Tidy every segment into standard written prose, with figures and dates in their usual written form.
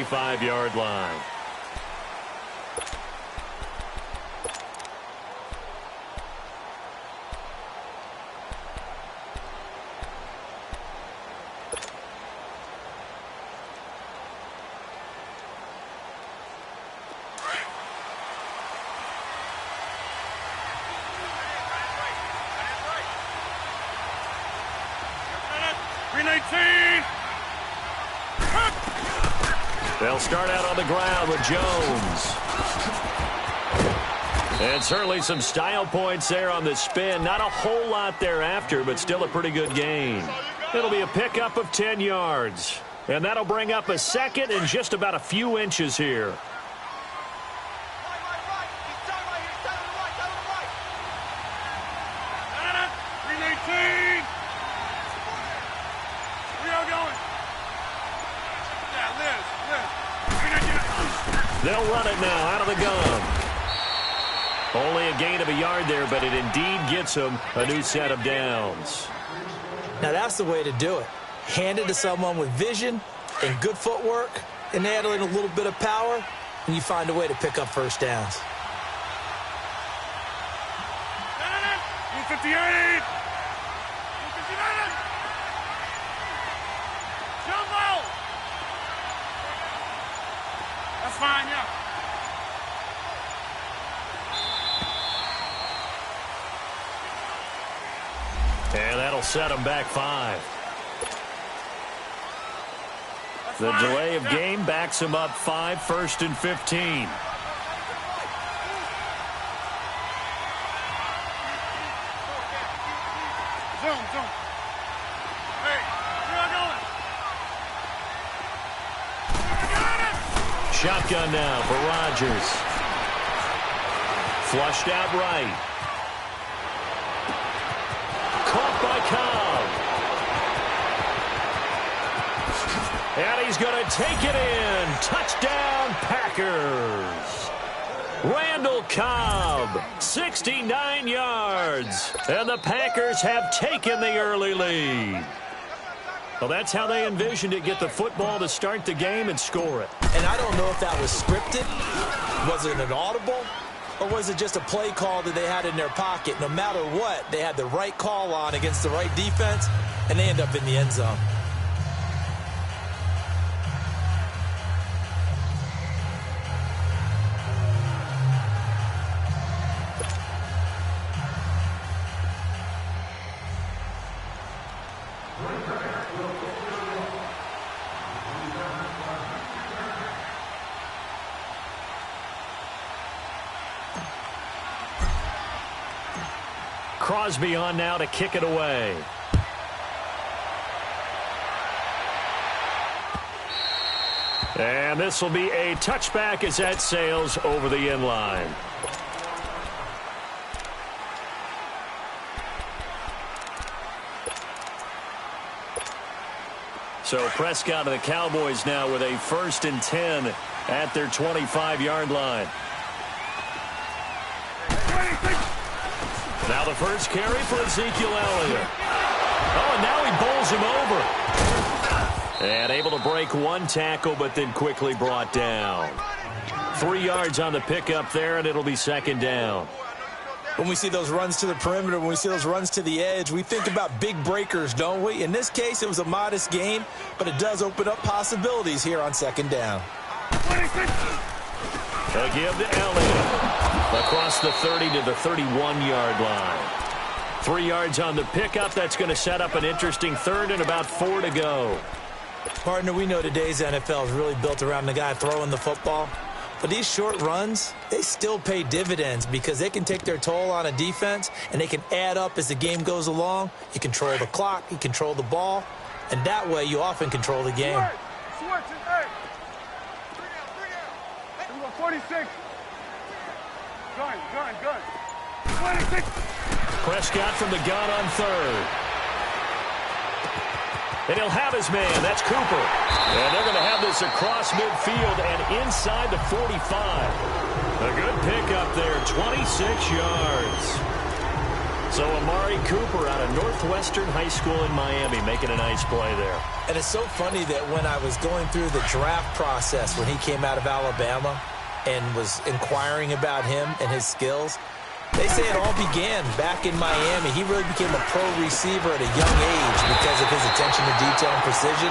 25-yard line. They'll start out on the ground with Jones. And certainly some style points there on the spin. Not a whole lot thereafter, but still a pretty good gain. It'll be a pickup of 10 yards. And that'll bring up a second and just about a few inches here. They'll run it now out of the gun. Only a gain of a yard there, but it indeed gets them a new set of downs. Now that's the way to do it. Hand it to someone with vision and good footwork, and add in a little bit of power, and you find a way to pick up first downs. 58. That's fine, yeah. And that'll set them back 5. The delay of game backs them up 5, 1st and 15. Zoom. Hey, where are going? Shotgun now for Rodgers. Flushed out right. Caught by Cobb. And he's going to take it in. Touchdown, Packers. Randall Cobb, 69 yards. And the Packers have taken the early lead. Well, that's how they envisioned it. Get the football to start the game and score it. And I don't know if that was scripted. Was it an audible? Or was it just a play call that they had in their pocket? No matter what, they had the right call on against the right defense, and they end up in the end zone. Crosby on now to kick it away. And this will be a touchback as that sails over the end line. So Prescott and the Cowboys now with a 1st and 10 at their 25-yard line. Now the first carry for Ezekiel Elliott. Oh, and now he bowls him over. And able to break one tackle, but then quickly brought down. 3 yards on the pickup there, and it'll be 2nd down. When we see those runs to the perimeter, when we see those runs to the edge, we think about big breakers, don't we? In this case, it was a modest gain, but it does open up possibilities here on 2nd down. They'll give to Elliott. Across the 30 to the 31-yard line. 3 yards on the pickup. That's going to set up an interesting 3rd and about 4 to go. Partner, we know today's NFL is really built around the guy throwing the football. But these short runs, they still pay dividends because they can take their toll on a defense and they can add up as the game goes along. You control the clock, you control the ball, and that way you often control the game. Switch it, hey. 46. Gun. 26. Prescott from the gun on 3rd. And he'll have his man. That's Cooper. And they're going to have this across midfield and inside the 45. A good pickup there, 26 yards. So Amari Cooper out of Northwestern High School in Miami making a nice play there. And it's so funny that when I was going through the draft process when he came out of Alabama and was inquiring about him and his skills, they say it all began back in Miami. He really became a pro receiver at a young age because of his attention to detail and precision.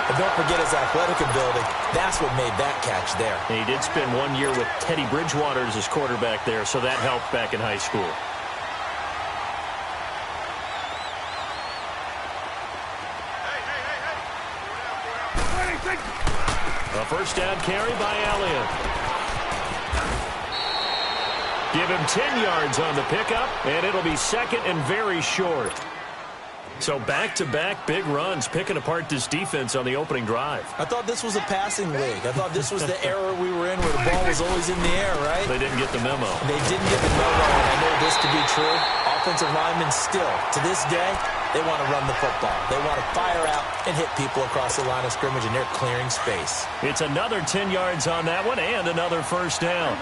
And don't forget his athletic ability. That's what made that catch there. And he did spend 1 year with Teddy Bridgewater as his quarterback there, so that helped back in high school. A first down carry by Elliott. Give him 10 yards on the pickup, and it'll be second and very short. So back-to-back big runs, picking apart this defense on the opening drive. I thought this was a passing league. I thought this was the era we were in where the ball was always in the air, right? They didn't get the memo. They didn't get the memo, and I know this to be true. Offensive linemen still, to this day, they want to run the football. They want to fire out and hit people across the line of scrimmage, and they're clearing space. It's another 10 yards on that one and another first down.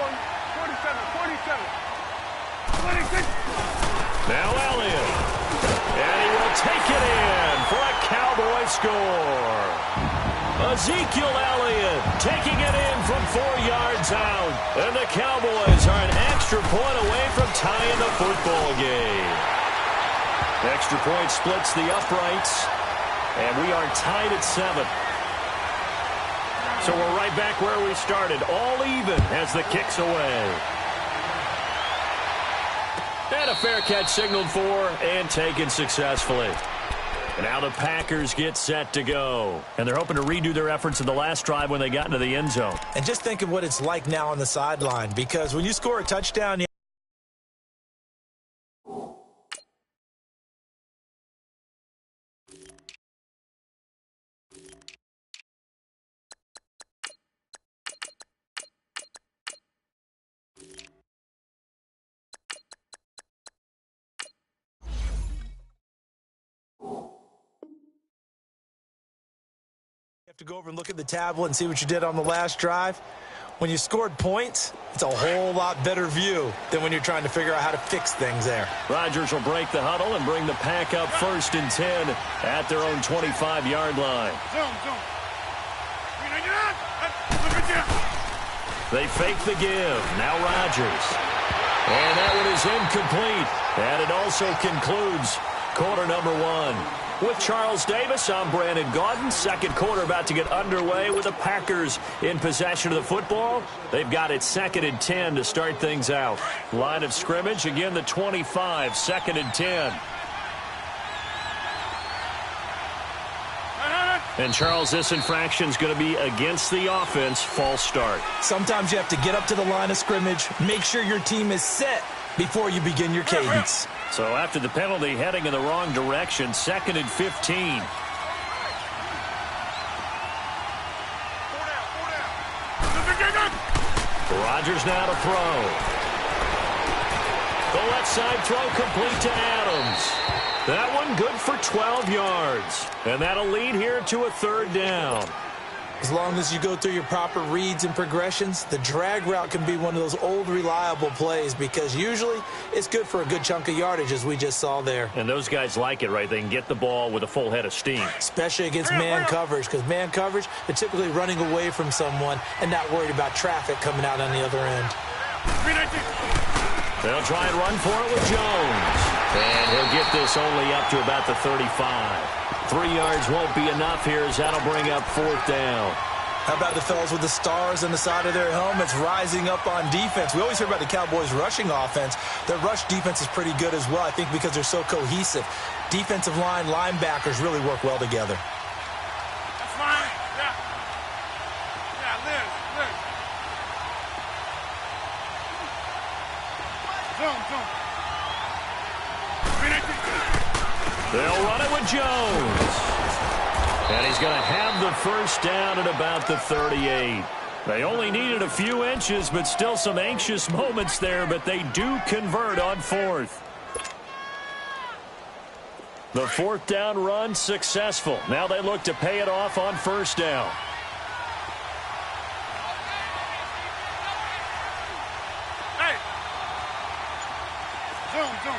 46. Now Elliott. And he will take it in for a Cowboy score. Ezekiel Elliott taking it in from 4 yards out. And the Cowboys are an extra point away from tying the football game. Extra point splits the uprights. And we are tied at 7. So we're right back where we started. All even as the kick's away. And a fair catch signaled for and taken successfully. And now the Packers get set to go. And they're hoping to redo their efforts in the last drive when they got into the end zone. And just think of what it's like now on the sideline, because when you score a touchdown, have to go over and look at the tablet and see what you did on the last drive. When you scored points, it's a whole lot better view than when you're trying to figure out how to fix things there. Rodgers will break the huddle and bring the Pack up 1st and 10 at their own 25-yard line. They fake the give. Now Rodgers. And that one is incomplete. And it also concludes quarter number 1. With Charles Davis, I'm Brandon Gaudin. Second quarter about to get underway with the Packers in possession of the football. They've got it 2nd and 10 to start things out. Line of scrimmage, again the 25, 2nd and 10. And Charles, this infraction's going to be against the offense. False start. Sometimes you have to get up to the line of scrimmage, make sure your team is set before you begin your cadence. So after the penalty, heading in the wrong direction, 2nd and 15. Rodgers now to throw. The left side throw complete to Adams. That one good for 12 yards. And that'll lead here to a 3rd down. As long as you go through your proper reads and progressions, the drag route can be one of those old reliable plays because usually it's good for a good chunk of yardage, as we just saw there. And those guys like it, right? They can get the ball with a full head of steam. Especially against man coverage, because man coverage, they're typically running away from someone and not worried about traffic coming out on the other end. They'll try and run for it with Jones. And he'll get this only up to about the 35. 3 yards won't be enough here as that'll bring up 4th down. How about the fellas with the stars on the side of their helmets rising up on defense? We always hear about the Cowboys' rushing offense. Their rush defense is pretty good as well, I think, because they're so cohesive. Defensive line, linebackers really work well together. That's fine. Yeah. Yeah, Liz. Zoom. They'll run it with Jones. And he's going to have the first down at about the 38. They only needed a few inches, but still some anxious moments there, but they do convert on 4th. The 4th down run successful. Now they look to pay it off on 1st down. Hey. Zoom.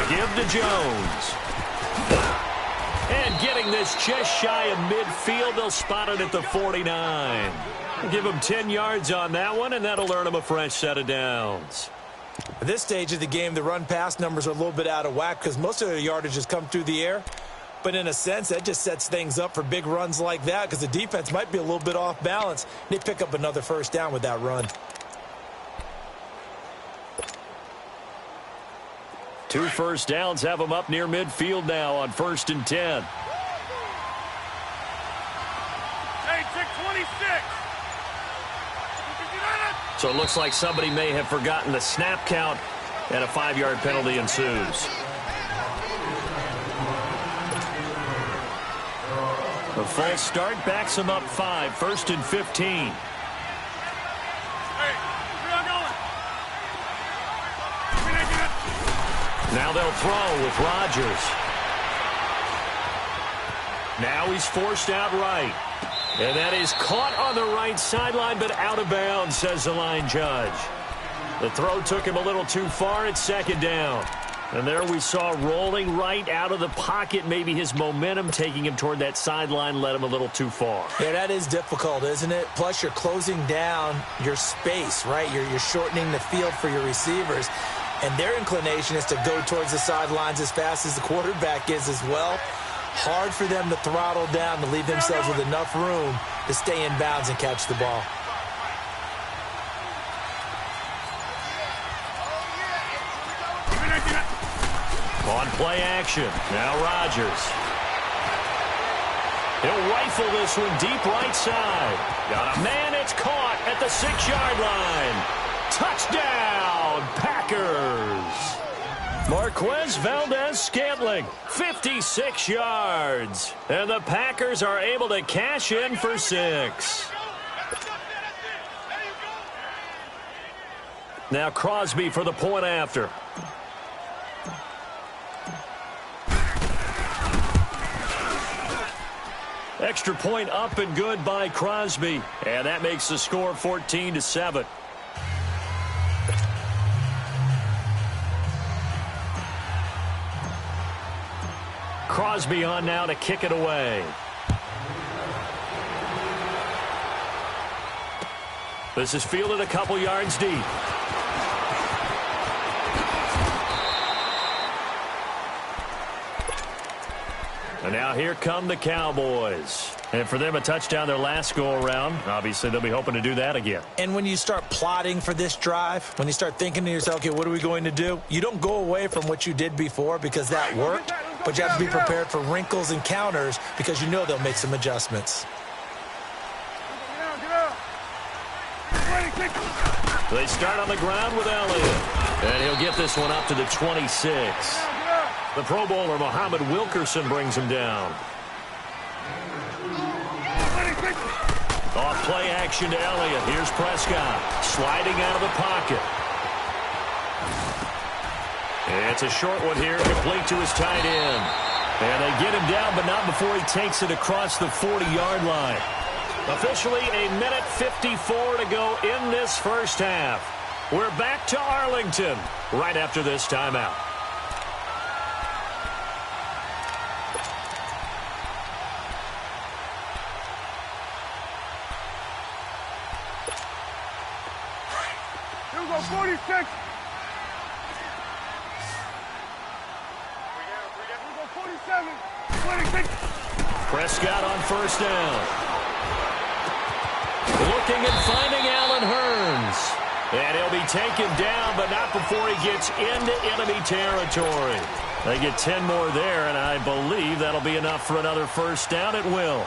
give to Jones. And getting this just shy of midfield, they'll spot it at the 49. Give him 10 yards on that one, and that'll earn him a fresh set of downs. At this stage of the game, the run-pass numbers are a little bit out of whack because most of their yardage has come through the air. But in a sense, that just sets things up for big runs like that because the defense might be a little bit off balance. They pick up another first down with that run. 2 first downs have them up near midfield now on 1st and 10. Hey, check 26. So it looks like somebody may have forgotten the snap count, and a 5-yard penalty ensues. The false start backs them up 5, 1st and 15. Hey, where y'all going? Now they'll throw with Rodgers. Now he's forced out right. And that is caught on the right sideline, but out of bounds, says the line judge. The throw took him a little too far at 2nd down. And there we saw rolling right out of the pocket. Maybe his momentum taking him toward that sideline led him a little too far. Yeah, that is difficult, isn't it? Plus, you're closing down your space, right? You're shortening the field for your receivers. And their inclination is to go towards the sidelines as fast as the quarterback is as well. Hard for them to throttle down to leave themselves with enough room to stay in bounds and catch the ball. On play action, now Rodgers. He'll rifle this one deep right side. Got a man, it's caught at the 6-yard line. Touchdown, Packers. Marquez Valdez-Scantling, 56 yards. And the Packers are able to cash in for 6. Now Crosby for the point after. Extra point up and good by Crosby. And that makes the score 14-7. Crosby on now to kick it away. This is fielded a couple yards deep. And now here come the Cowboys. And for them, a touchdown their last go-around. Obviously, they'll be hoping to do that again. And when you start plotting for this drive, when you start thinking to yourself, okay, what are we going to do? You don't go away from what you did before because that worked, but you have to be prepared for wrinkles and counters because you know they'll make some adjustments. They start on the ground with Elliott. And he'll get this one up to the 26. The Pro Bowler, Muhammad Wilkerson, brings him down. Off play action to Elliott. Here's Prescott sliding out of the pocket. It's a short one here, complete to his tight end. And they get him down, but not before he takes it across the 40-yard line. Officially a minute 54 to go in this first half. We're back to Arlington right after this timeout. Here we go, 46. Here we go, 47. 26. Prescott on first down. Looking and finding Allen Hurns. And he'll be taken down, but not before he gets into enemy territory. They get 10 more there, and I believe that'll be enough for another first down. It will.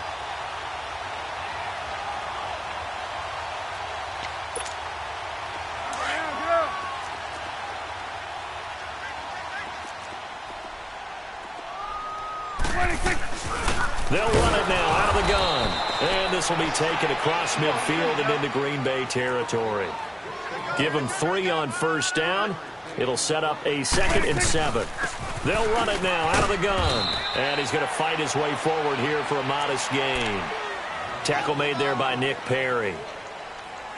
They'll run it now out of the gun. And this will be taken across midfield and into Green Bay territory. Give them 3 on first down. It'll set up a 2nd and 7. They'll run it now out of the gun. And he's going to fight his way forward here for a modest gain. Tackle made there by Nick Perry.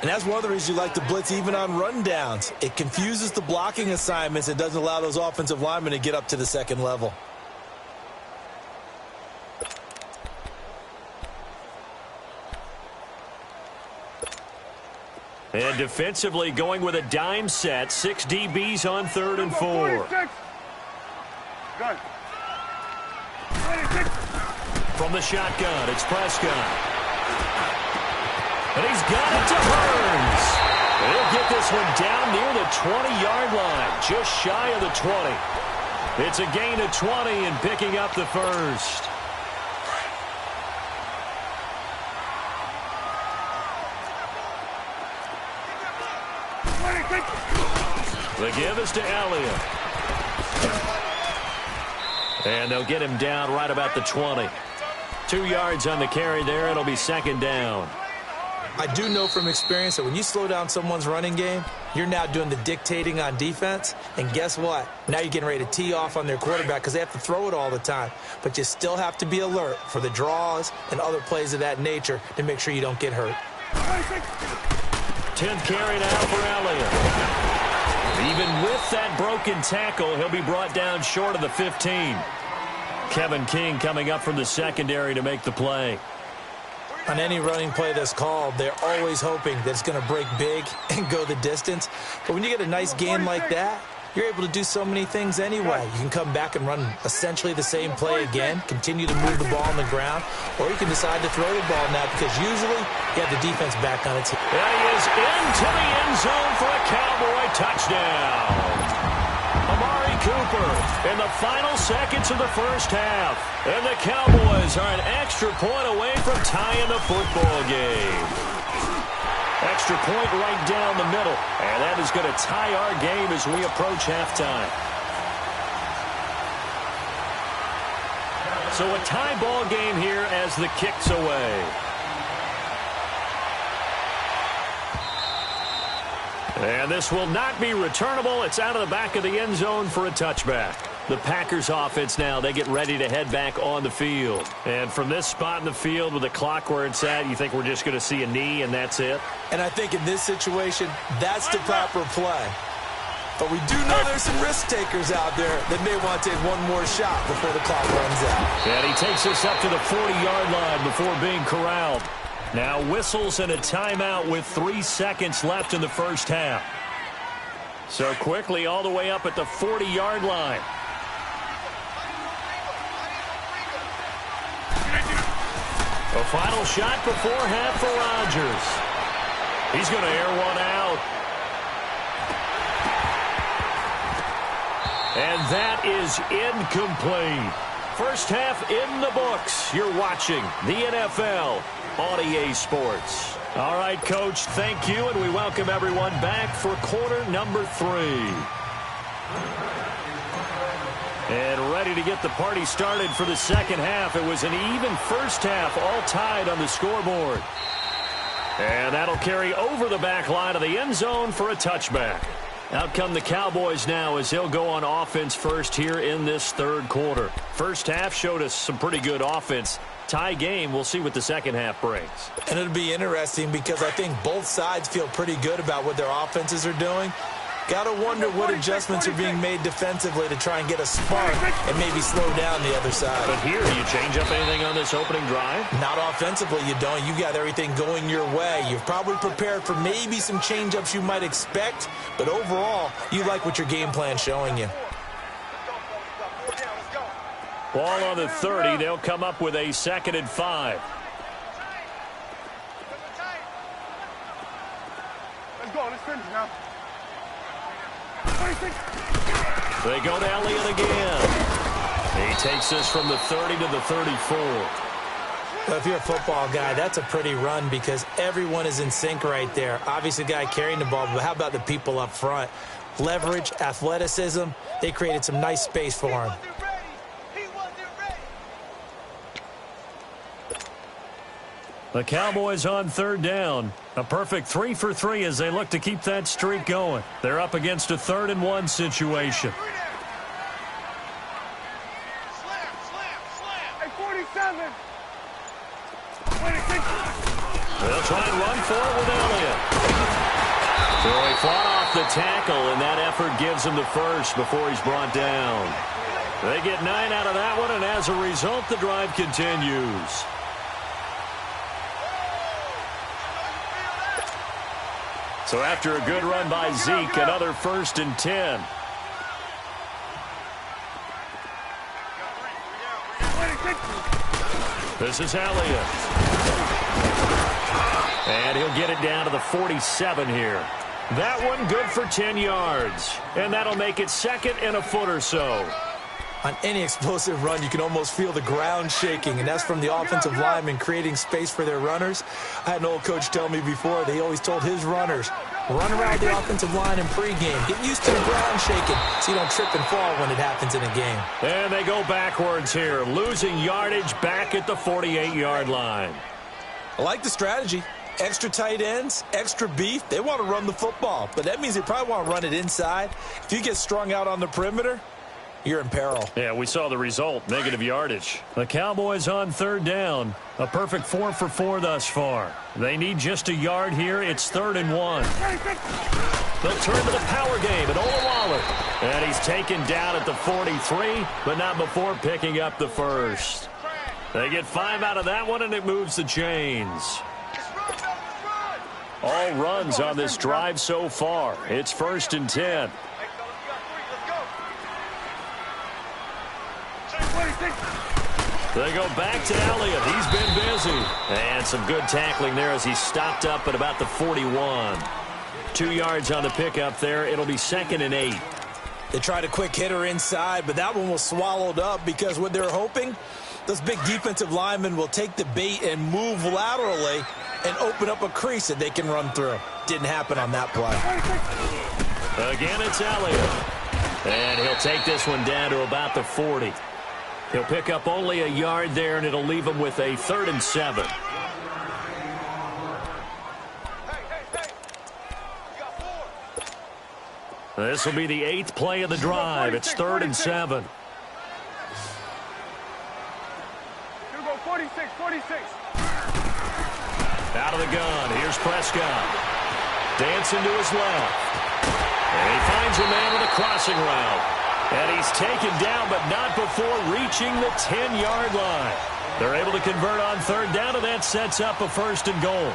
And that's one of the reasons you like to blitz even on rundowns. It confuses the blocking assignments. It doesn't allow those offensive linemen to get up to the second level. And defensively going with a dime set. 6 DBs on 3rd and 4. Good. From the shotgun, it's Prescott. And he's got it to Burns. He'll get this one down near the 20-yard line, just shy of the 20. It's a gain of 20 and picking up the first. The give is to Elliott. And they'll get him down right about the 20. 2 yards on the carry there. It'll be 2nd down. I do know from experience that when you slow down someone's running game, you're now doing the dictating on defense. And guess what? Now you're getting ready to tee off on their quarterback because they have to throw it all the time. But you still have to be alert for the draws and other plays of that nature to make sure you don't get hurt. 10th carry now for Elliott. Even with that broken tackle, he'll be brought down short of the 15. Kevin King coming up from the secondary to make the play. On any running play that's called, they're always hoping that it's going to break big and go the distance. But when you get a nice game like that, you're able to do so many things anyway. You can come back and run essentially the same play again, continue to move the ball on the ground, or you can decide to throw the ball now because usually you have the defense back on its heels. And he is into the end zone for a Cowboy touchdown. Amari Cooper in the final seconds of the first half. And the Cowboys are an extra point away from tying the football game. Extra point right down the middle. And that is going to tie our game as we approach halftime. So a tie ball game here as the kick's away. And this will not be returnable. It's out of the back of the end zone for a touchback. The Packers offense now, they get ready to head back on the field. And from this spot in the field with the clock where it's at, you think we're just going to see a knee and that's it? And I think in this situation, that's the proper play. But we do know there's some risk takers out there that may want to take one more shot before the clock runs out. And he takes us up to the 40-yard line before being corralled. Now whistles and a timeout with 3 seconds left in the first half. So quickly all the way up at the 40-yard line. A final shot before half for Rodgers. He's going to air one out. And that is incomplete. First half in the books. You're watching the NFL on EA Sports. All right, Coach, thank you, and we welcome everyone back for quarter number 3. And ready to get the party started for the second half. It was an even first half, all tied on the scoreboard. And that'll carry over the back line of the end zone for a touchback. Out come the Cowboys now as they'll go on offense first here in this third quarter. First half showed us some pretty good offense. Tie game, we'll see what the second half brings. And it'll be interesting because I think both sides feel pretty good about what their offenses are doing. Got to wonder what adjustments are being made defensively to try and get a spark and maybe slow down the other side. But here, do you change up anything on this opening drive? Not offensively, you don't. You got everything going your way. You've probably prepared for maybe some change-ups you might expect, but overall, you like what your game plan's showing you. Ball on the 30. They'll come up with a 2nd and 5. Let's go. Let's finish now. They go to Elliott again. He takes us from the 30 to the 34. Well, if you're a football guy, that's a pretty run because everyone is in sync right there. Obviously, the guy carrying the ball, but how about the people up front? Leverage, athleticism, they created some nice space for him. The Cowboys on 3rd down. A perfect 3 for 3 as they look to keep that streak going. They're up against a 3rd and 1 situation. Hey, 47. 26. They'll try and run for it with Elliott. So he fought off the tackle, and that effort gives him the first before he's brought down. They get 9 out of that one, and as a result, the drive continues. So after a good run by Zeke, another 1st and 10. This is Elliott. And he'll get it down to the 47 here. That one good for 10 yards. And that'll make it 2nd and a foot or so. On any explosive run, you can almost feel the ground shaking, and that's from the offensive linemen creating space for their runners. I had an old coach tell me before, he always told his runners, run around the offensive line in pregame. Get used to the ground shaking so you don't trip and fall when it happens in a game. And they go backwards here, losing yardage back at the 48-yard line. I like the strategy. Extra tight ends, extra beef. They want to run the football, but that means they probably want to run it inside. If you get strung out on the perimeter, you're in peril. Yeah, we saw the result, negative yardage. The Cowboys on 3rd down. A perfect 4 for 4 thus far. They need just a yard here. It's 3rd and 1. They'll turn to the power game at Olawale. And he's taken down at the 43, but not before picking up the first. They get 5 out of that one, and it moves the chains. All runs on this drive so far. It's 1st and 10. They go back to Elliott. He's been busy. And some good tackling there as he stopped up at about the 41. 2 yards on the pickup there. It'll be 2nd and 8. They tried a quick hitter inside, but that one was swallowed up because what they're hoping, those big defensive linemen will take the bait and move laterally and open up a crease that they can run through. Didn't happen on that play. Again, it's Elliott. And he'll take this one down to about the 40. He'll pick up only a yard there, and it'll leave him with a 3rd and 7. This will be the 8th play of the drive. It's 3rd and 7. You go 46, 46. Out of the gun. Here's Prescott. Dancing to his left. And he finds a man with a crossing route. And he's taken down, but not before reaching the 10-yard line. They're able to convert on 3rd down, and that sets up a 1st and goal.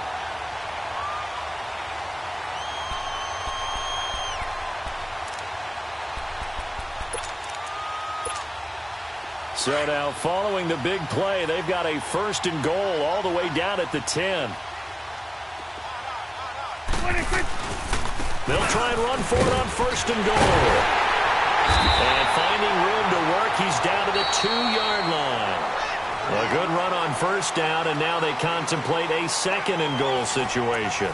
So now, following the big play, they've got a 1st and goal all the way down at the 10. They'll try and run for it on 1st and goal. And finding room to work, he's down to the 2-yard line. A good run on 1st down, and now they contemplate a 2nd and goal situation.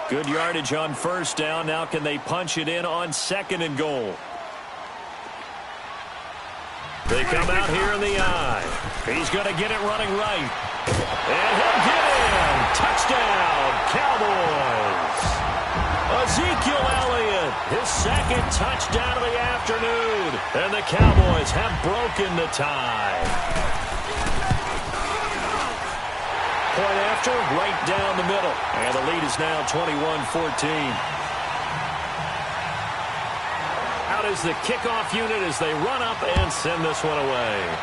Good yardage on 1st down. Now can they punch it in on 2nd and goal? They come out here in the eye. He's going to get it running right. And he'll get in. Touchdown, Cowboys. Ezekiel Elliott, his 2nd touchdown of the afternoon. And the Cowboys have broken the tie. Point after, right down the middle. And the lead is now 21-14. Out is the kickoff unit as they run up and send this one away.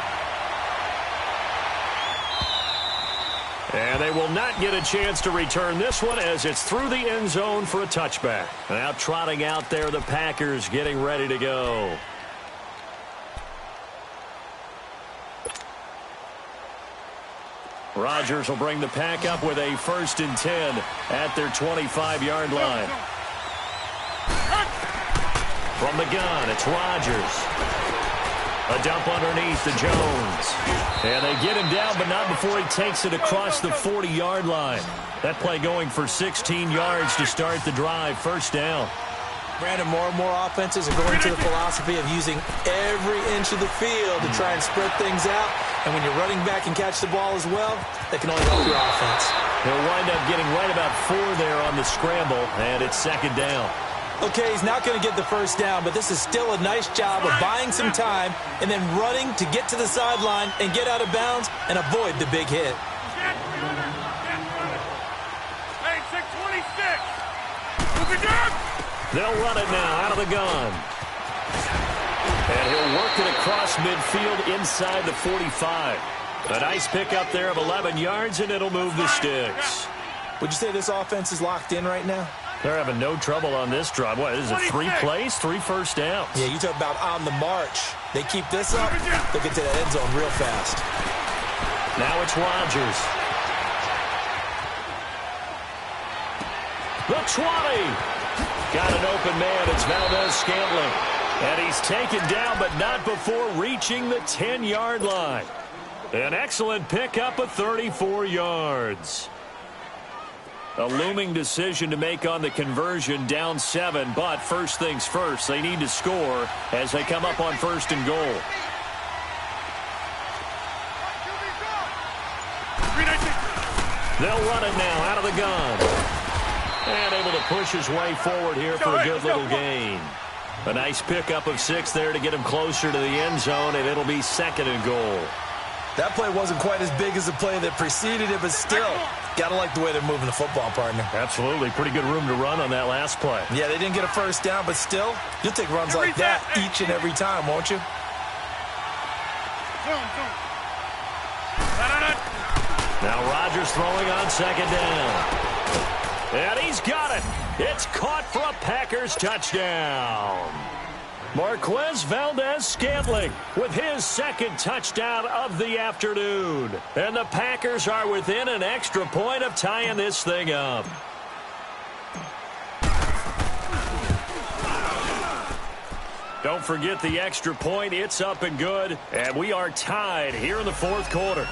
And they will not get a chance to return this one as it's through the end zone for a touchback. Now trotting out there, the Packers getting ready to go. Rodgers will bring the pack up with a 1st and 10 at their 25-yard line. From the gun, it's Rodgers. A dump underneath to Jones. And they get him down, but not before he takes it across the 40-yard line. That play going for 16 yards to start the drive. 1st down. Brandon, more and more offenses are going to the philosophy of using every inch of the field to try and spread things out. And when you're running back and catch the ball as well, that can only help your offense. He'll wind up getting right about 4 there on the scramble, and it's 2nd down. Okay, he's not going to get the 1st down, but this is still a nice job of buying some time and then running to get to the sideline and get out of bounds and avoid the big hit. They'll run it now out of the gun. And he'll work it across midfield inside the 45. A nice pickup there of 11 yards, and it'll move the sticks. Would you say this offense is locked in right now? They're having no trouble on this drive. What is it, 3 plays, 3 first downs? Yeah, you talk about on the march. They keep this up, they'll get to the end zone real fast. Now it's Rodgers. The 20. Got an open man. It's Valdez-Scantling. And he's taken down, but not before reaching the 10-yard line. An excellent pickup of 34 yards. A looming decision to make on the conversion, down 7, but first things first, they need to score as they come up on 1st and goal. They'll run it now out of the gun. And able to push his way forward here for a good little gain. A nice pickup of 6 there to get him closer to the end zone, and it'll be 2nd and goal. That play wasn't quite as big as the play that preceded it, but still, got to like the way they're moving the football, partner. Absolutely. Pretty good room to run on that last play. Yeah, they didn't get a first down, but still, you'll take runs like that each and every time, won't you? Now Rodgers throwing on 2nd down. And he's got it. It's caught for a Packers touchdown. Marquez Valdez-Scantling with his 2nd touchdown of the afternoon. And the Packers are within an extra point of tying this thing up. Don't forget the extra point. It's up and good. And we are tied here in the 4th quarter.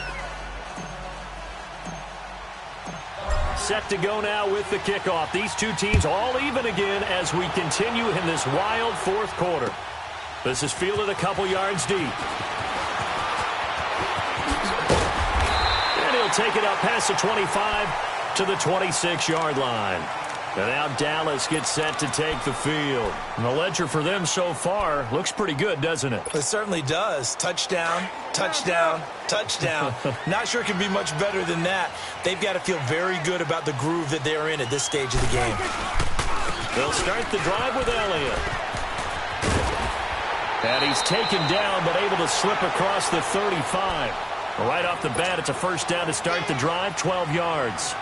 Set to go now with the kickoff. These two teams all even again as we continue in this wild 4th quarter. This is fielded a couple yards deep. And he'll take it up past the 25 to the 26-yard line. And now Dallas gets set to take the field. And the ledger for them so far looks pretty good, doesn't it? It certainly does. Touchdown, touchdown, touchdown. Not sure it can be much better than that. They've got to feel very good about the groove that they're in at this stage of the game. They'll start the drive with Elliott. And he's taken down, but able to slip across the 35. Right off the bat, it's a first down to start the drive, 12 yards.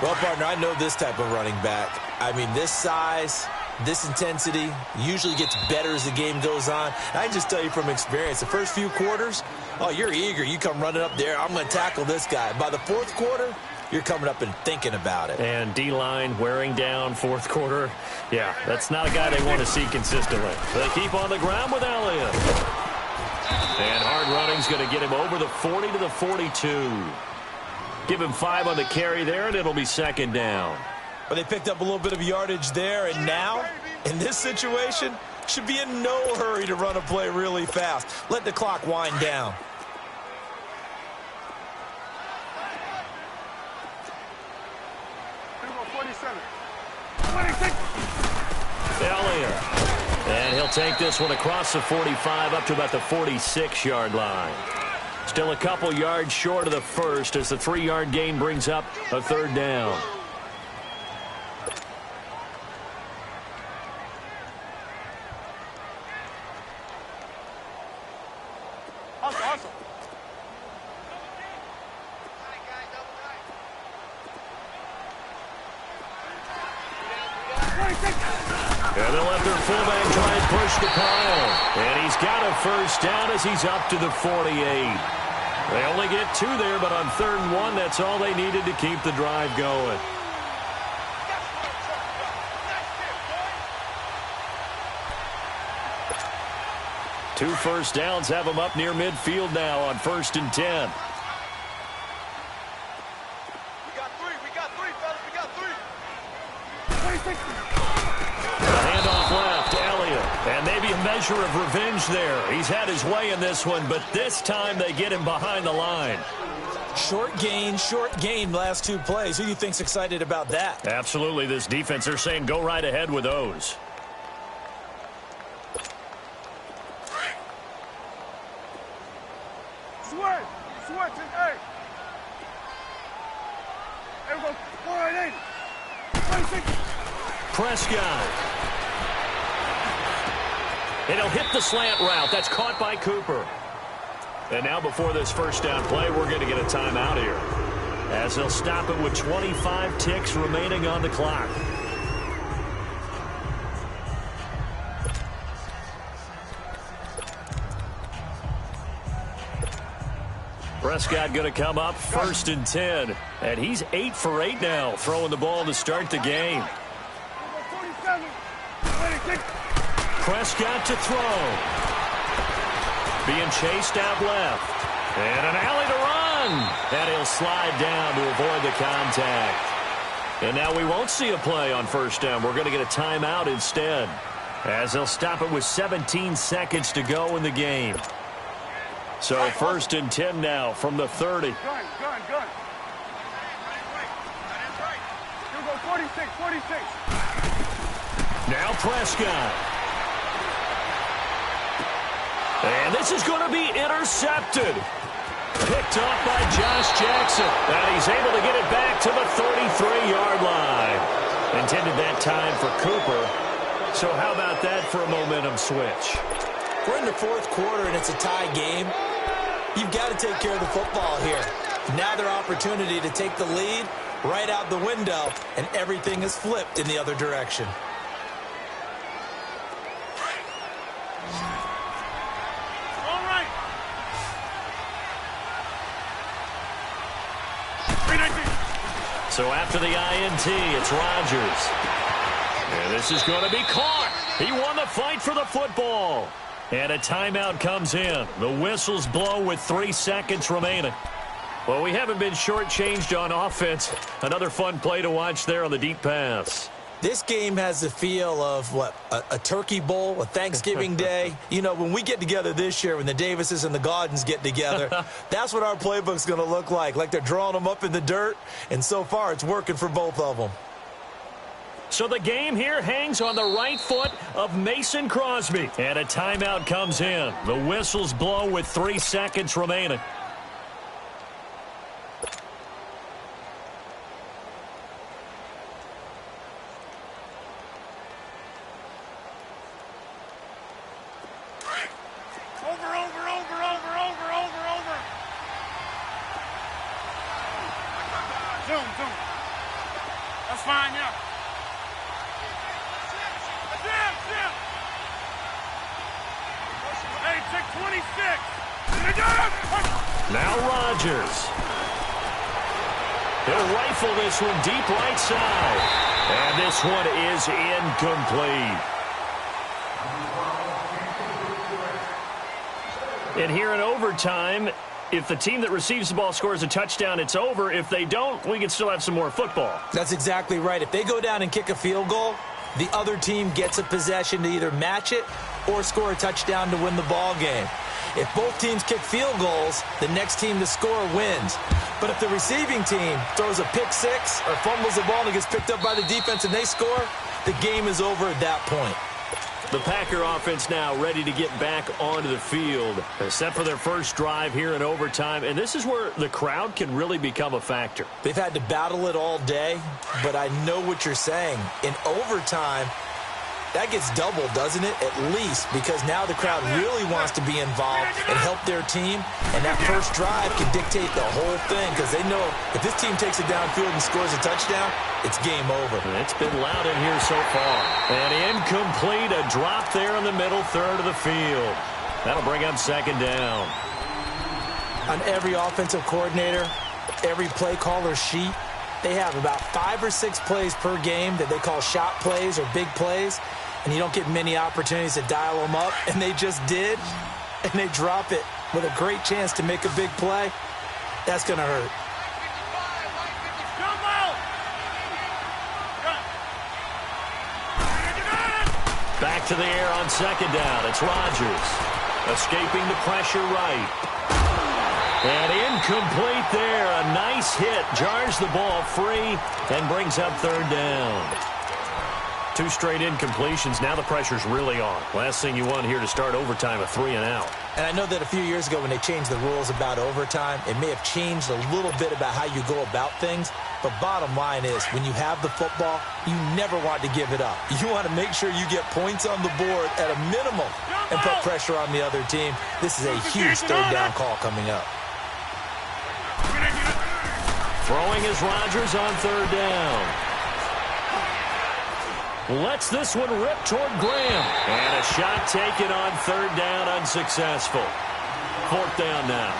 Well, partner, I know this type of running back. I mean, this size, this intensity usually gets better as the game goes on. And I just tell you from experience, the first few quarters, oh, you're eager. You come running up there, I'm going to tackle this guy. By the 4th quarter, you're coming up and thinking about it. And D-line wearing down 4th quarter. Yeah, that's not a guy they want to see consistently. They keep on the ground with Elliott. And hard running's going to get him over the 40 to the 42. Give him 5 on the carry there, and it'll be 2nd down. But they picked up a little bit of yardage there, and now, in this situation, should be in no hurry to run a play really fast. Let the clock wind down. Elliott. And he'll take this one across the 45 up to about the 46-yard line. Still a couple yards short of the first as the 3-yard gain brings up a 3rd down. Awesome. And they'll let their fullback try and push the pile. And he's got a first down as he's up to the 48. They only get 2 there, but on 3rd and 1, that's all they needed to keep the drive going. Two first downs have them up near midfield now on 1st and 10. We got 3, fellas. We got 3. The handoff left, Elliott. And maybe a measure of revenge there. He's had his way in this one, but this time they get him behind the line. Short gain last 2 plays. Who do you think's excited about that? Absolutely, this defense, they're saying go right ahead with those. Switch, hey. There we go. 480. 26. Prescott. And he'll hit the slant route. That's caught by Cooper. And now before this first down play, we're going to get a timeout here, as they'll stop it with 25 ticks remaining on the clock. Prescott going to come up 1st and 10. And he's 8 for 8 now, throwing the ball to start the game. Prescott to throw. Being chased out left. And an alley to run. And he'll slide down to avoid the contact. And now we won't see a play on first down. We're going to get a timeout instead, as they'll stop it with 17 seconds to go in the game. So 1st and 10 now from the 30. Gun. You go 46. Now Prescott. And this is going to be intercepted. Picked off by Josh Jackson. And he's able to get it back to the 33-yard line. Intended that time for Cooper. So how about that for a momentum switch? We're in the 4th quarter, and it's a tie game. You've got to take care of the football here. Now their opportunity to take the lead right out the window, and everything is flipped in the other direction. All right. 319. So after the INT, it's Rodgers. And this is going to be caught. He won the fight for the football. And a timeout comes in. The whistles blow with 3 seconds remaining. Well, we haven't been shortchanged on offense. Another fun play to watch there on the deep pass. This game has the feel of, what, a turkey bowl, a Thanksgiving day. You know, when we get together this year, when the Davises and the Gaudens get together, that's what our playbook's going to look like they're drawing them up in the dirt. And so far, it's working for both of them. So the game here hangs on the right foot of Mason Crosby. And a timeout comes in. The whistles blow with 3 seconds remaining. Zoom. That's fine, yeah. Hey, check 26. Now Rodgers. He'll rifle this one deep right side. And this one is incomplete. And here in overtime, if the team that receives the ball scores a touchdown, it's over. If they don't, we can still have some more football. That's exactly right. If they go down and kick a field goal, the other team gets a possession to either match it or score a touchdown to win the ball game. If both teams kick field goals, the next team to score wins. But if the receiving team throws a pick six or fumbles the ball and it gets picked up by the defense and they score, the game is over at that point. The Packer offense now ready to get back onto the field, set for their first drive here in overtime. And this is where the crowd can really become a factor. They've had to battle it all day, but I know what you're saying. In overtime, that gets doubled, doesn't it? At least, because now the crowd really wants to be involved and help their team. And that first drive can dictate the whole thing, because they know if this team takes it downfield and scores a touchdown, it's game over. It's been loud in here so far. And incomplete, a drop there in the middle third of the field. That'll bring up second down. On every offensive coordinator, every play caller sheet, they have about 5 or 6 plays per game that they call shot plays or big plays, and you don't get many opportunities to dial them up, and they just did, and they drop it with a great chance to make a big play. That's going to hurt. Back to the air on second down. It's Rodgers escaping the pressure right. And incomplete there. A nice hit. Jars the ball free and brings up third down. 2 straight incompletions. Now the pressure's really on. Last thing you want here to start overtime, a 3 and out. And I know that a few years ago when they changed the rules about overtime, it may have changed a little bit about how you go about things. But bottom line is, when you have the football, you never want to give it up. You want to make sure you get points on the board at a minimum and put pressure on the other team. This is a huge third down call coming up. Throwing is Rodgers on third down. Lets this one rip toward Graham. And a shot taken on third down, unsuccessful. Fourth down now.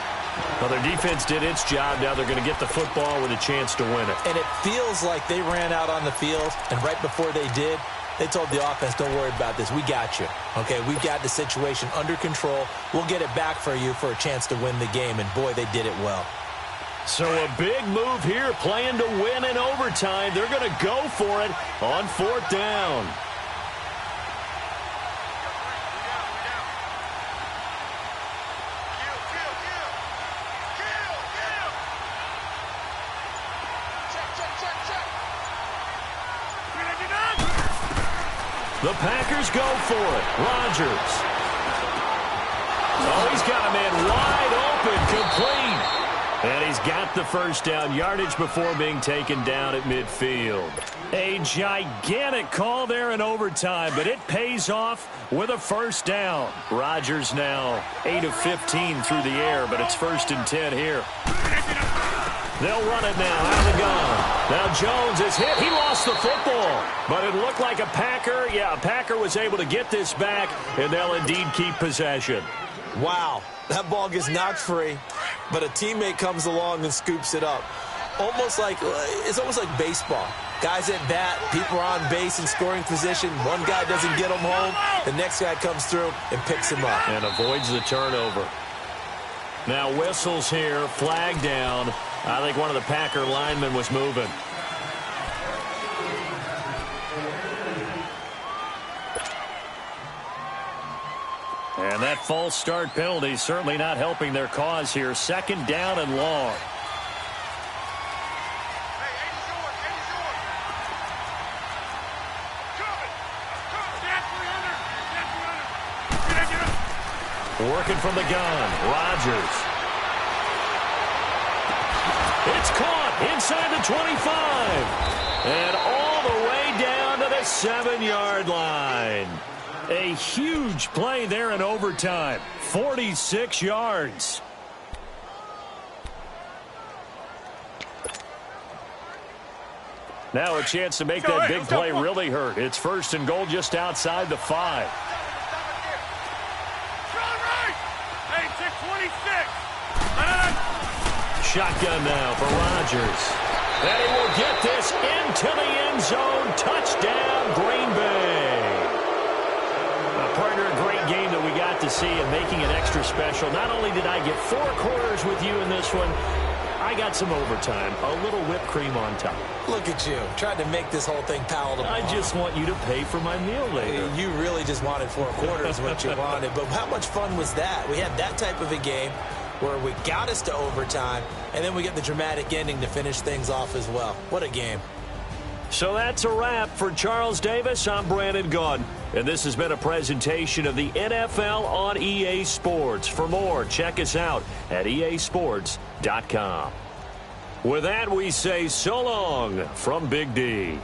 Well, their defense did its job. Now they're going to get the football with a chance to win it. And it feels like they ran out on the field, and right before they did, they told the offense, don't worry about this. We got you. Okay, we've got the situation under control. We'll get it back for you for a chance to win the game. And, boy, they did it well. So a big move here, playing to win in overtime. They're going to go for it on fourth down. The Packers go for it. Rodgers. Oh, he's got a man wide open, complete. And he's got the first down, yardage before being taken down at midfield. A gigantic call there in overtime, but it pays off with a first down. Rodgers now 8 of 15 through the air, but it's 1st and 10 here. They'll run it now out of the gun. Now Jones is hit. He lost the football, but it looked like a Packer. Yeah, a Packer was able to get this back, and they'll indeed keep possession. Wow, that ball gets knocked free, but a teammate comes along and scoops it up. It's almost like baseball. Guys at bat, people are on base in scoring position. One guy doesn't get him home. The next guy comes through and picks him up. And avoids the turnover. Now whistles here, flag down. I think one of the Packer linemen was moving. And that false start penalty certainly not helping their cause here. 2nd down and long. Working from the gun, Rodgers. It's caught inside the 25. And all the way down to the 7-yard line. A huge play there in overtime. 46 yards. Now a chance to make that big play really hurt. It's 1st and goal just outside the 5. Shotgun now for Rodgers. And he will get this into the end zone. Touchdown, Green Bay. Partner, a great game that we got to see and making it extra special. Not only did I get 4 quarters with you in this one, I got some overtime, a little whipped cream on top. Look at you, trying to make this whole thing palatable. I just want you to pay for my meal later. You really just wanted 4 quarters, what you wanted. But how much fun was that? We had that type of a game where we got us to overtime, and then we get the dramatic ending to finish things off as well. What a game. So that's a wrap for Charles Davis. I'm Brandon Gaudin, and this has been a presentation of the NFL on EA Sports. For more, check us out at easports.com. With that, we say so long from Big D.